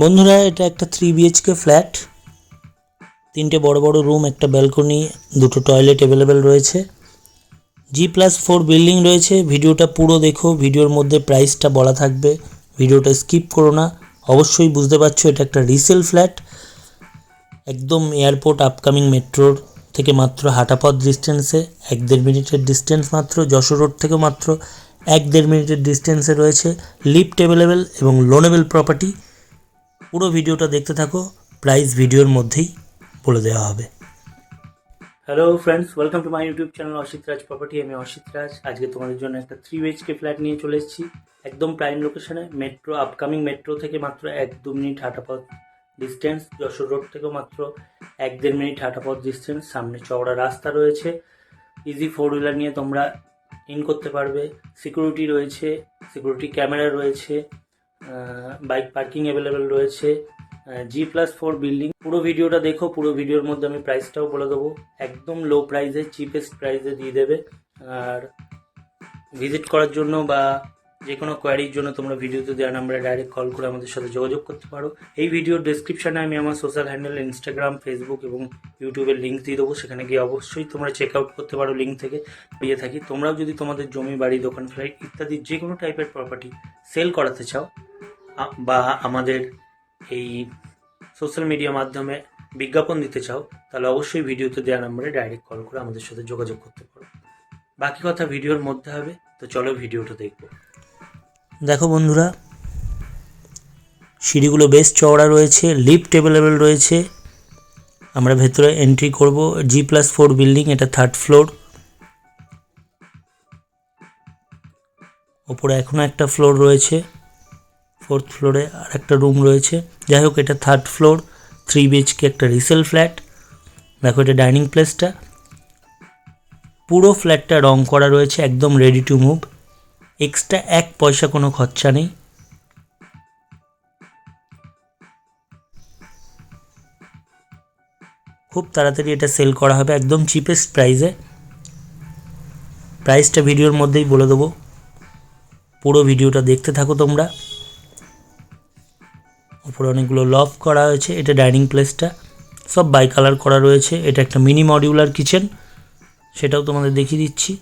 বন্ধুরা, এটা একটা 3 BHK ফ্ল্যাট। 3টে বড় বড় রুম, একটা ব্যালকনি, 2টো টয়লেট অ্যাভেলেবেল রয়েছে। G+4 বিল্ডিং রয়েছে। ভিডিওটা পুরো দেখো, ভিডিওর মধ্যে প্রাইসটা বলা থাকবে, ভিডিওটা স্কিপ করো না। অবশ্যই বুঝতে পারছো এটা একটা রিসেল ফ্ল্যাট, একদম এয়ারপোর্ট আপকামিং মেট্রোর থেকে মাত্র হাঁটাপথ ডিস্টেন্সে, 1-1.5 মিনিটের ডিস্টেন্স মাত্র। যশোর রোড থেকে মাত্র 1-1.5 মিনিটের ডিস্টেন্সে রয়েছে। লিফট অ্যাভেলেবেল এবং লোনেবল প্রপার্টি। পুরো ভিডিওটা দেখতে থাকো, প্রাইস ভিডিওর মধ্যেই বলে দেওয়া হবে। Hello friends, welcome to my YouTube channel Asit Raj property. আমি অসিত রাজ। আজকে তোমাদের জন্য একটা 3 BHK ফ্ল্যাট নিয়ে চলে এসেছি, একদম প্রাইম লোকেশনে, মেট্রো আপকামিং মেট্রো থেকে মাত্র 1-2 মিনিট হাঁটাপথ ডিস্টেন্স। যশোর রোড থেকেও মাত্র 1-1.5 মিনিট হাঁটাপথ ডিস্টেন্স। সামনে চওড়া রাস্তা রয়েছে, ইজি 4 হুইলার নিয়ে তোমরা ইন করতে পারবে। সিকিউরিটি রয়েছে, সিকিউরিটি ক্যামেরা রয়েছে, বাইক পার্কিং অ্যাভেলেবেল রয়েছে। G+4 building. পুরো ভিডিওটা দেখো, পুরো ভিডিওর মধ্যে আমি প্রাইসটাও বলে দেবো, একদম লো প্রাইসে, চিপেস্ট প্রাইসে দিয়ে দেবে। আর ভিজিট করার জন্য বা যে কোনো কোয়ারির জন্য তোমরা ভিডিওতে দেওয়া নাম্বারে ডাইরেক্ট কল করে আমাদের সাথে যোগাযোগ করতে পারো। এই ভিডিওর ডেসক্রিপশানে আমি আমার সোশ্যাল হ্যান্ডেল ইনস্টাগ্রাম, ফেসবুক এবং ইউটিউবের লিঙ্ক দিয়ে দেবো, সেখানে গিয়ে অবশ্যই তোমরা চেক আউট করতে পারো। লিঙ্ক থেকে পেয়ে থাকি। তোমরাও যদি তোমাদের জমি, বাড়ি, দোকান, ফ্ল্যাট ইত্যাদি যে কোনো টাইপের প্রপার্টি সেল করাতে চাও বা আমাদের এই সোশ্যাল মিডিয়া মাধ্যমে বিজ্ঞাপন দিতে চাও, তাহলে অবশ্যই ভিডিওতে দেওয়া নাম্বারে ডাইরেক্ট কল করে আমাদের সাথে যোগাযোগ করতে পারো। বাকি কথা ভিডিওর মধ্যে হবে, তো চলো ভিডিওটা দেখবো। দেখো বন্ধুরা, সিঁড়িগুলো বেশ চওড়া রয়েছে, লিফট অ্যাভেলেবেল রয়েছে। আমরা ভেতরে এন্ট্রি করব। G+4 বিল্ডিং, এটা 3rd ফ্লোর। ওপরে এখনও একটা ফ্লোর রয়েছে, 4th ফ্লোরে আর একটা রুম রয়েছে। যাই হোক, এটা 3rd ফ্লোর, 3 BHK একটা রিসেল ফ্ল্যাট। দেখো এটা ডাইনিং প্লেসটা। পুরো ফ্ল্যাটটা রং করা রয়েছে, একদম রেডি টু মুভ। এক্সট্রা 1 পয়সা কোনো খরচা নেই। খুব তাড়াতাড়ি এটা সেল করা হবে একদম চিপেস্ট প্রাইসে। প্রাইসটা ভিডিওর মধ্যেই বলে দেবো, পুরো ভিডিওটা দেখতে থাকো তোমরা। উপরে অনেকগুলো লফ করা হয়েছে। এটা ডাইনিং প্লেসটা সব বাই কালার করা রয়েছে। এটা একটা মিনি মডিউলার কিচেন, সেটাও তোমাদের দেখিয়ে দিচ্ছি।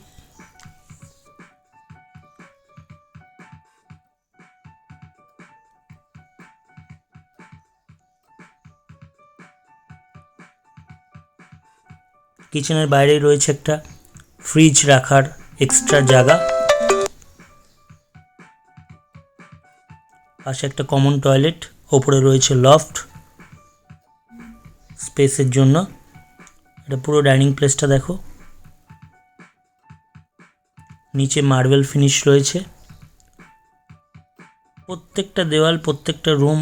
কিচেনের বাইরেই রয়েছে একটা ফ্রিজ রাখার এক্সট্রা জায়গা। পাশে একটা কমন টয়লেট। ওপরে রয়েছে লফট স্পেসের জন্য। এটা পুরো ডাইনিং প্লেসটা দেখো। নিচে মার্বেল ফিনিশ রয়েছে। প্রত্যেকটা দেওয়াল, প্রত্যেকটা রুম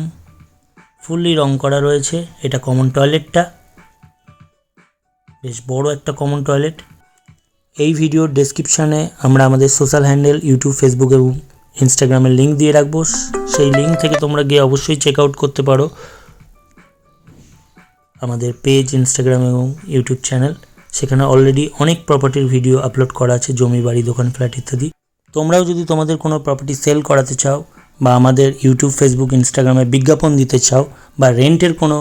ফুললি রং করা রয়েছে। এটা কমন টয়লেটটা, বেশ বড় একটা কমন টয়লেট। এই ভিডিওর ডেসক্রিপশানে আমরা আমাদের সোশ্যাল হ্যান্ডেল ইউটিউব, ফেসবুক এবং ইনস্টাগ্রামের লিঙ্ক দিয়ে রাখবো। সেই লিঙ্ক থেকে তোমরা গিয়ে অবশ্যই চেক আউট করতে পারো আমাদের পেজ, ইনস্টাগ্রাম এবং ইউটিউব চ্যানেল। সেখানে অলরেডি অনেক প্রপার্টির ভিডিও আপলোড করা আছে, জমি, বাড়ি, দোকান, ফ্ল্যাট ইত্যাদি। তোমরাও যদি তোমাদের কোনো প্রপার্টি সেল করাতে চাও বা আমাদের ইউটিউব, ফেসবুক, ইনস্টাগ্রামে বিজ্ঞাপন দিতে চাও বা রেন্টের কোনো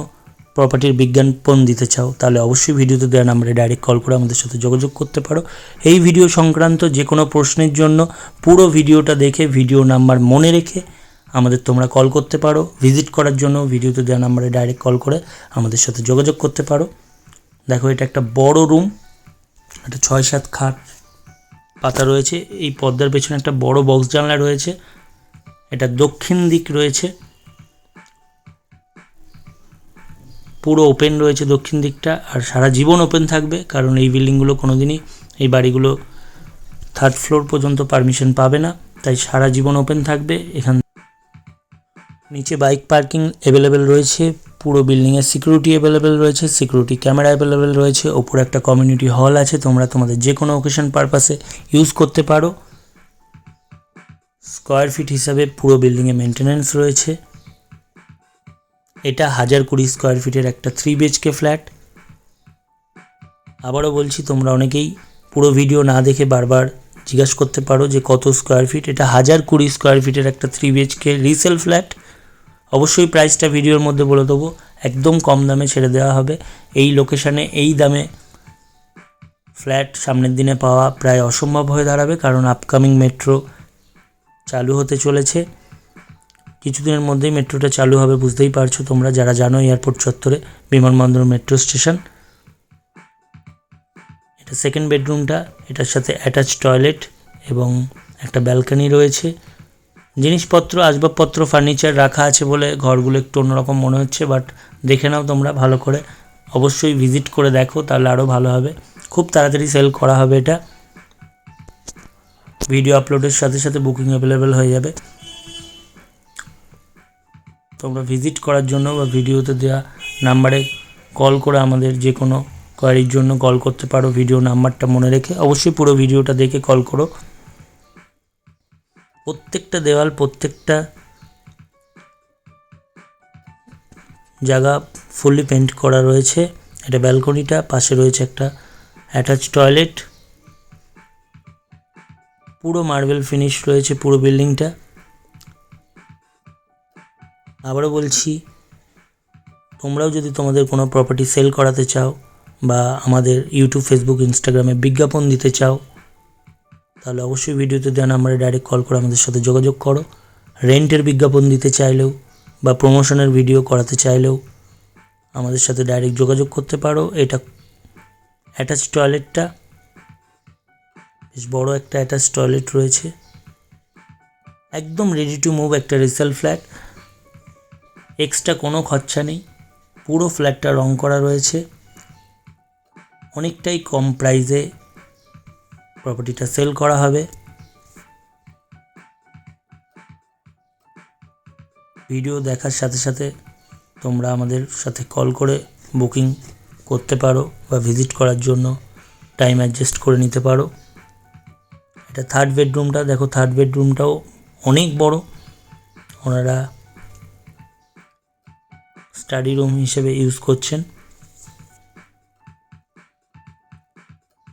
প্রপার্টির বিজ্ঞাপন দিতে চাও, তাহলে অবশ্যই ভিডিওতে দেওয়া নাম্বারে ডাইরেক্ট কল করে আমাদের সাথে যোগাযোগ করতে পারো। এই ভিডিও সংক্রান্ত যে কোনো প্রশ্নের জন্য পুরো ভিডিওটা দেখে, ভিডিও নাম্বার মনে রেখে আমাদের তোমরা কল করতে পারো। ভিজিট করার জন্য ভিডিওতে দেওয়া নাম্বারে ডাইরেক্ট কল করে আমাদের সাথে যোগাযোগ করতে পারো। দেখো এটা একটা বড় রুম, একটা 6-7 খাট পাতা রয়েছে। এই পর্দার পেছনে একটা বড় বক্স জানলা রয়েছে। এটা দক্ষিণ দিক রয়েছে, পুরো ওপেন রয়েছে দক্ষিণ দিকটা, আর সারা জীবন ওপেন থাকবে, কারণ এই বিল্ডিংগুলো কোনোদিনই, এই বাড়িগুলো 3rd ফ্লোর পর্যন্ত পারমিশন পাবে না, তাই সারা জীবন ওপেন থাকবে। এখান নিচে বাইক পার্কিং অ্যাভেলেবেল রয়েছে। পুরো বিল্ডিংয়ে সিকিউরিটি অ্যাভেলেবেল রয়েছে, সিকিউরিটি ক্যামেরা অ্যাভেলেবেল রয়েছে। ওপরে একটা কমিউনিটি হল আছে, তোমরা তোমাদের যে কোনো অকেশন পারপাসে ইউজ করতে পারো। স্কোয়ার ফিট হিসাবে পুরো বিল্ডিংয়ে মেনটেন্যান্স রয়েছে। এটা 1020 স্কোয়ার ফিটের একটা 3 BHK ফ্ল্যাট। আবারও বলছি, তোমরা অনেকেই পুরো ভিডিও না দেখে বারবার জিজ্ঞাসা করতে পারো যে কত স্কোয়ার ফিট। এটা 1020 স্কোয়ার ফিটের একটা 3 BHK রিসেল ফ্ল্যাট। অবশ্যই প্রাইসটা ভিডিওর মধ্যে বলে দেবো, একদম কম দামে ছেড়ে দেওয়া হবে। এই লোকেশানে এই দামে ফ্ল্যাট সামনের দিনে পাওয়া প্রায় অসম্ভব হয়ে দাঁড়াবে, কারণ আপকামিং মেট্রো চালু হতে চলেছে। কিছুদিনের মধ্যেই মেট্রোটা চালু হবে, বুঝতেই পারছো তোমরা যারা জানো এয়ারপোর্ট চত্বরে বিমানবন্দর মেট্রো স্টেশন। এটা সেকেন্ড বেডরুমটা, এটার সাথে অ্যাটাচ টয়লেট এবং একটা ব্যালকনি রয়েছে। জিনিসপত্র আসবাবপত্র ফার্নিচার রাখা আছে বলে ঘরগুলো একটু অন্যরকম মনে হচ্ছে, বাট দেখে নাও তোমরা ভালো করে, অবশ্যই ভিজিট করে দেখো, তাহলে আরও ভালো হবে। খুব তাড়াতাড়ি সেল করা হবে এটা, ভিডিও আপলোডের সাথে সাথে বুকিং অ্যাভেলেবেল হয়ে যাবে। তোমরা ভিজিট করার জন্য বা ভিডিওতে দেওয়া নাম্বারে কল করে আমাদের যে কোনো কোয়ারির জন্য কল করতে পারো। ভিডিও নাম্বারটা মনে রেখে অবশ্যই পুরো ভিডিওটা দেখে কল করো। প্রত্যেকটা দেওয়াল, প্রত্যেকটা জায়গা ফুললি পেন্ট করা রয়েছে। এটা ব্যালকনিটা, পাশে রয়েছে একটা অ্যাটাচ টয়লেট, পুরো মার্বেল ফিনিশ রয়েছে পুরো বিল্ডিংটা। আবারও বলছি, তোমরাও যদি তোমাদের কোনো প্রপার্টি সেল করাতে চাও বা আমাদের ইউটিউব, ফেসবুক, ইনস্টাগ্রামে বিজ্ঞাপন দিতে চাও, তাহলে অবশ্যই ভিডিওতে দেওয়া নাম্বারে ডাইরেক্ট কল করে আমাদের সাথে যোগাযোগ করো। রেন্টের বিজ্ঞাপন দিতে চাইলেও বা প্রমোশনের ভিডিও করাতে চাইলেও আমাদের সাথে ডাইরেক্ট যোগাযোগ করতে পারো। এটা অ্যাটাচ টয়লেটটা, বেশ বড় একটা অ্যাটাচ টয়লেট রয়েছে, একদম রেডি টু মুভ একটা রিসেল ফ্ল্যাট। এক্সট্রা কোনো খরচা নেই, পুরো ফ্ল্যাটটা রং করা রয়েছে। অনেকটাই কম প্রাইসে প্রপার্টিটা সেল করা হবে। ভিডিও দেখার সাথে সাথে তোমরা আমাদের সাথে কল করে বুকিং করতে পারো বা ভিজিট করার জন্য টাইম অ্যাডজাস্ট করে নিতে পারো। এটা থার্ড বেডরুমটা, দেখো থার্ড বেডরুমটাও অনেক বড়, ওনারা স্টাডি রুম হিসেবে ইউজ করছেন।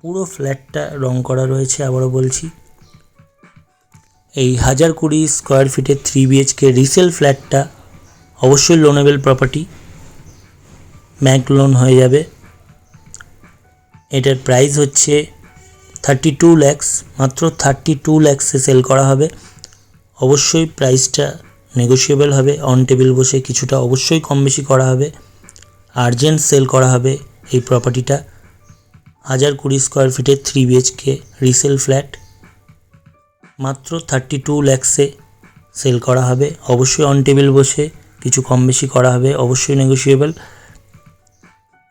পুরো ফ্ল্যাটটা রং করা রয়েছে। আবারও বলছি, এই 1020 স্কোয়ার ফিটের 3 BHK রিসেল ফ্ল্যাটটা অবশ্যই লোনেবল প্রপার্টি, ব্যাংক লোন হয়ে যাবে। এটার প্রাইস হচ্ছে 32 lakhs, মাত্র 32 lakhsে সেল করা হবে। অবশ্যই প্রাইসটা নেগোশিয়েবল হবে, অন টেবিল বসে কিছুটা অবশ্যই কম বেশি করা হবে। আর্জেন্ট সেল করা হবে এই প্রপার্টিটা। 1020 স্কোয়ার ফিটের 3 BHK রিসেল ফ্ল্যাট মাত্র 32 lakhsে সেল করা হবে। অবশ্যই অন টেবিল বসে কিছু কম বেশি করা হবে, অবশ্যই negotiable.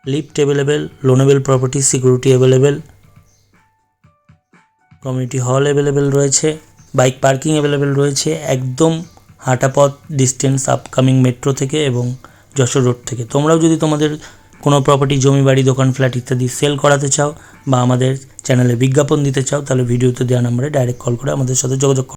Lift available, loanable property, security available, community hall available রয়েছে, বাইক পার্কিং অ্যাভেলেবেল রয়েছে। একদম হাঁটা পথ ডিস্টেন্স আপকামিং মেট্রো থেকে এবং যশোর রোড থেকে। তোমরাও যদি তোমাদের কোনো প্রপার্টি, জমি, বাড়ি, দোকান, ফ্ল্যাট ইত্যাদি সেল করাতে চাও বা আমাদের চ্যানেলে বিজ্ঞাপন দিতে চাও, তাহলে ভিডিওতে দেওয়া নাম্বারে ডাইরেক্ট কল করে আমাদের সাথে যোগাযোগ করো।